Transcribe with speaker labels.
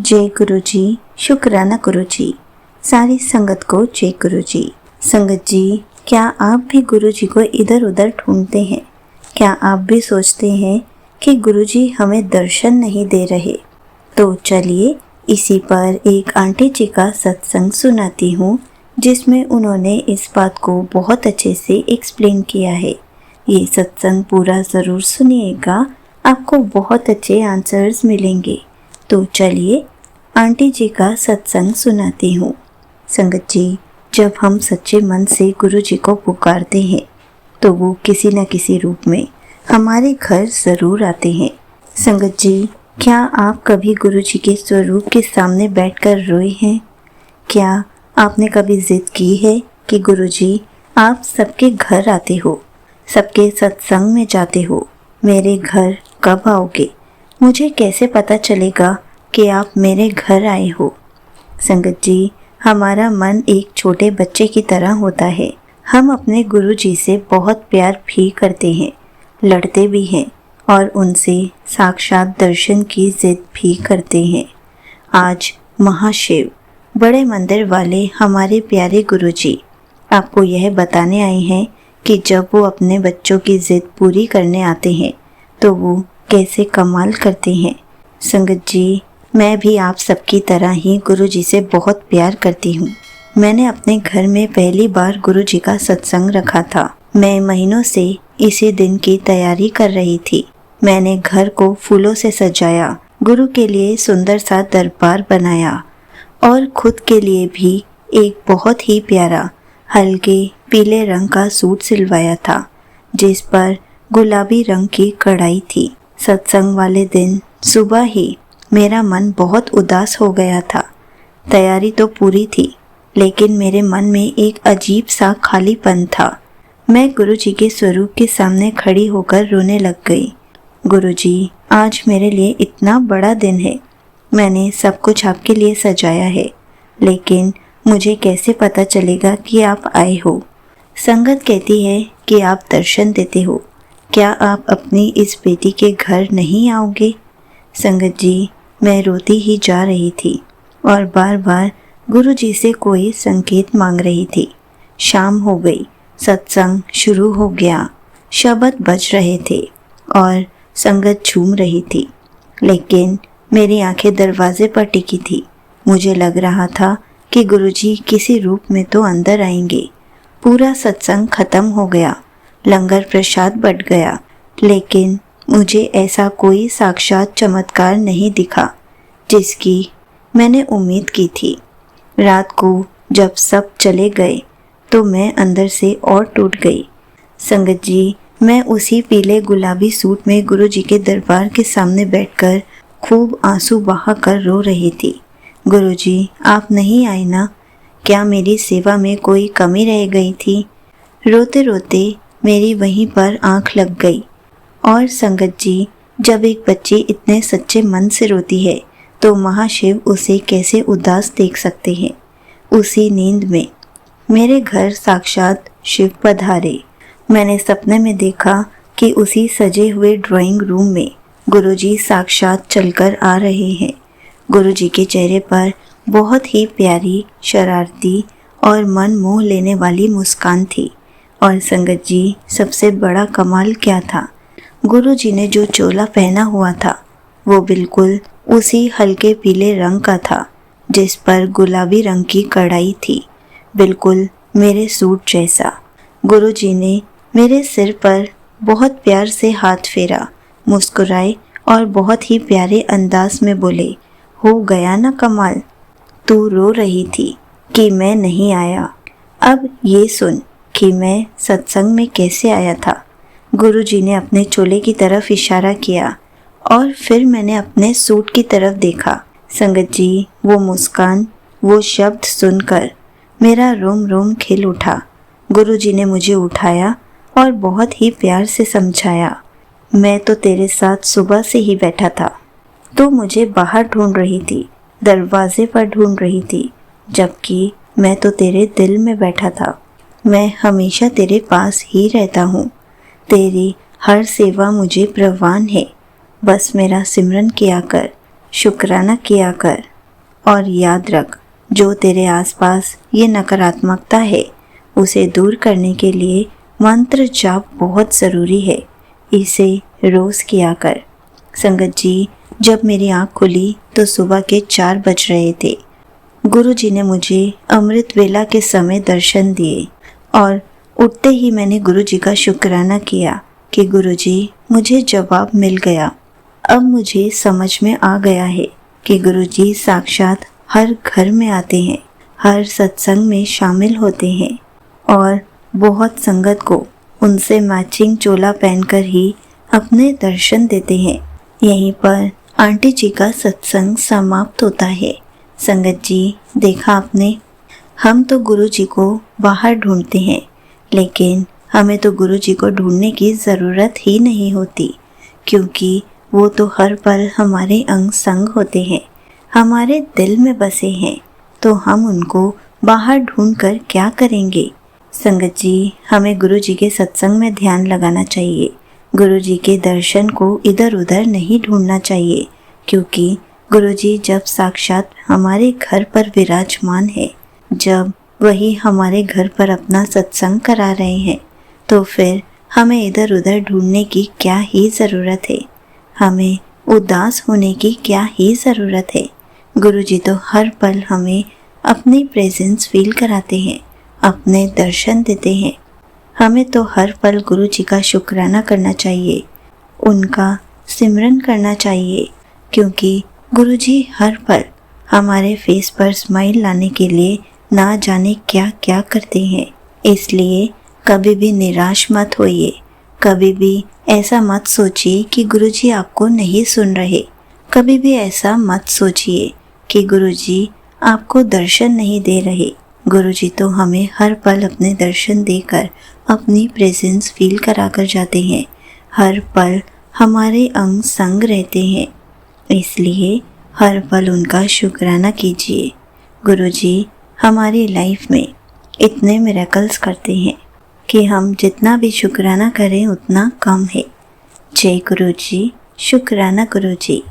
Speaker 1: जय गुरु जी। शुक्राना गुरु जी। सारी संगत को जय गुरु जी। संगत जी, क्या आप भी गुरु जी को इधर उधर ढूंढते हैं? क्या आप भी सोचते हैं कि गुरु जी हमें दर्शन नहीं दे रहे? तो चलिए इसी पर एक आंटी जी का सत्संग सुनाती हूँ, जिसमें उन्होंने इस बात को बहुत अच्छे से एक्सप्लेन किया है। ये सत्संग पूरा ज़रूर सुनिएगा, आपको बहुत अच्छे आंसर्स मिलेंगे। तो चलिए आंटी जी का सत्संग सुनाती हूँ। संगत जी, जब हम सच्चे मन से गुरु जी को पुकारते हैं तो वो किसी न किसी रूप में हमारे घर ज़रूर आते हैं। संगत जी, क्या आप कभी गुरु जी के स्वरूप के सामने बैठकर रोए हैं? क्या आपने कभी जिद की है कि गुरु जी आप सबके घर आते हो, सबके सत्संग में जाते हो, मेरे घर कब आओगे? मुझे कैसे पता चलेगा कि आप मेरे घर आए हो? संगत जी, हमारा मन एक छोटे बच्चे की तरह होता है। हम अपने गुरु जी से बहुत प्यार भी करते हैं, लड़ते भी हैं और उनसे साक्षात दर्शन की जिद भी करते हैं। आज महाशिव बड़े मंदिर वाले हमारे प्यारे गुरु जी आपको यह बताने आए हैं कि जब वो अपने बच्चों की जिद पूरी करने आते हैं तो वो कैसे कमाल करते हैं। संगत जी, मैं भी आप सबकी तरह ही गुरु जी से बहुत प्यार करती हूँ। मैंने अपने घर में पहली बार गुरु जी का सत्संग रखा था। मैं महीनों से इसी दिन की तैयारी कर रही थी। मैंने घर को फूलों से सजाया, गुरु के लिए सुंदर सा दरबार बनाया और खुद के लिए भी एक बहुत ही प्यारा हल्के पीले रंग का सूट सिलवाया था, जिस पर गुलाबी रंग की कढ़ाई थी। सत्संग वाले दिन सुबह ही मेरा मन बहुत उदास हो गया था। तैयारी तो पूरी थी, लेकिन मेरे मन में एक अजीब सा खालीपन था। मैं गुरुजी के स्वरूप के सामने खड़ी होकर रोने लग गई। गुरुजी, आज मेरे लिए इतना बड़ा दिन है। मैंने सब कुछ आपके लिए सजाया है, लेकिन मुझे कैसे पता चलेगा कि आप आए हो? संगत कहती है कि आप दर्शन देते हो। क्या आप अपनी इस बेटी के घर नहीं आओगे? संगत जी, मैं रोती ही जा रही थी और बार बार गुरु जी से कोई संकेत मांग रही थी। शाम हो गई, सत्संग शुरू हो गया, शब्द बज रहे थे और संगत झूम रही थी, लेकिन मेरी आंखें दरवाजे पर टिकी थी। मुझे लग रहा था कि गुरु जी किसी रूप में तो अंदर आएंगे। पूरा सत्संग खत्म हो गया, लंगर प्रसाद बट गया, लेकिन मुझे ऐसा कोई साक्षात चमत्कार नहीं दिखा जिसकी मैंने उम्मीद की थी। रात को जब सब चले गए तो मैं अंदर से और टूट गई। संगत जी, मैं उसी पीले गुलाबी सूट में गुरु जी के दरबार के सामने बैठकर खूब आंसू बहाकर रो रही थी। गुरु जी, आप नहीं आए ना? क्या मेरी सेवा में कोई कमी रह गई थी? रोते रोते मेरी वहीं पर आंख लग गई। और संगत जी, जब एक बच्ची इतने सच्चे मन से रोती है तो महाशिव उसे कैसे उदास देख सकते हैं? उसी नींद में मेरे घर साक्षात शिव पधारे। मैंने सपने में देखा कि उसी सजे हुए ड्राइंग रूम में गुरुजी साक्षात चलकर आ रहे हैं। गुरुजी के चेहरे पर बहुत ही प्यारी, शरारती और मन मोह लेने वाली मुस्कान थी। और संगत जी, सबसे बड़ा कमाल क्या था? गुरुजी ने जो चोला पहना हुआ था वो बिल्कुल उसी हल्के पीले रंग का था जिस पर गुलाबी रंग की कढ़ाई थी, बिल्कुल मेरे सूट जैसा। गुरुजी ने मेरे सिर पर बहुत प्यार से हाथ फेरा, मुस्कुराए और बहुत ही प्यारे अंदाज में बोले, हो गया ना कमाल? तू रो रही थी कि मैं नहीं आया, अब ये सुन कि मैं सत्संग में कैसे आया था। गुरुजी ने अपने चोले की तरफ इशारा किया और फिर मैंने अपने सूट की तरफ देखा। संगत जी, वो मुस्कान, वो शब्द सुनकर मेरा रोम रोम खिल उठा। गुरुजी ने मुझे उठाया और बहुत ही प्यार से समझाया, मैं तो तेरे साथ सुबह से ही बैठा था। तो मुझे बाहर ढूंढ रही थी, दरवाजे पर ढूंढ रही थी, जबकि मैं तो तेरे दिल में बैठा था। मैं हमेशा तेरे पास ही रहता हूँ। तेरी हर सेवा मुझे प्रवान है। बस मेरा सिमरन किया कर, शुक्राना किया कर। और याद रख, जो तेरे आसपास ये नकारात्मकता है उसे दूर करने के लिए मंत्र जाप बहुत ज़रूरी है। इसे रोज़ किया कर। संगत जी, जब मेरी आँख खुली तो सुबह के 4 बज रहे थे। गुरुजी ने मुझे अमृत वेला के समय दर्शन दिए और उठते ही मैंने गुरुजी का शुक्राना किया कि गुरुजी, मुझे जवाब मिल गया। अब मुझे समझ में आ गया है कि गुरुजी साक्षात हर घर में आते हैं, हर सत्संग में शामिल होते हैं और बहुत संगत को उनसे मैचिंग चोला पहनकर ही अपने दर्शन देते हैं। यहीं पर आंटी जी का सत्संग समाप्त होता है। संगत जी, देखा आपने, हम तो गुरुजी को बाहर ढूंढते हैं, लेकिन हमें तो गुरुजी को ढूंढने की ज़रूरत ही नहीं होती, क्योंकि वो तो हर पल हमारे अंग संग होते हैं, हमारे दिल में बसे हैं। तो हम उनको बाहर ढूंढकर क्या करेंगे। संगत जी, हमें गुरुजी के सत्संग में ध्यान लगाना चाहिए। गुरुजी के दर्शन को इधर उधर नहीं ढूंढना चाहिए, क्योंकि गुरुजी जब साक्षात हमारे घर पर विराजमान है, जब वही हमारे घर पर अपना सत्संग करा रहे हैं, तो फिर हमें इधर उधर ढूंढने की क्या ही ज़रूरत है, हमें उदास होने की क्या ही ज़रूरत है। गुरुजी तो हर पल हमें अपनी प्रेजेंस फील कराते हैं, अपने दर्शन देते हैं। हमें तो हर पल गुरुजी का शुक्राना करना चाहिए, उनका सिमरन करना चाहिए, क्योंकि गुरुजी हर पल हमारे फेस पर स्माइल लाने के लिए ना जाने क्या क्या करते हैं। इसलिए कभी भी निराश मत होइए, कभी भी ऐसा मत सोचिए कि गुरुजी आपको नहीं सुन रहे, कभी भी ऐसा मत सोचिए कि गुरुजी आपको दर्शन नहीं दे रहे। गुरुजी तो हमें हर पल अपने दर्शन देकर अपनी प्रेजेंस फील करा कर जाते हैं, हर पल हमारे अंग संग रहते हैं। इसलिए हर पल उनका शुक्राना कीजिए। गुरुजी हमारी लाइफ में इतने मिरेकल्स करते हैं कि हम जितना भी शुक्राना करें उतना कम है। जय गुरुजी, शुक्राना गुरुजी।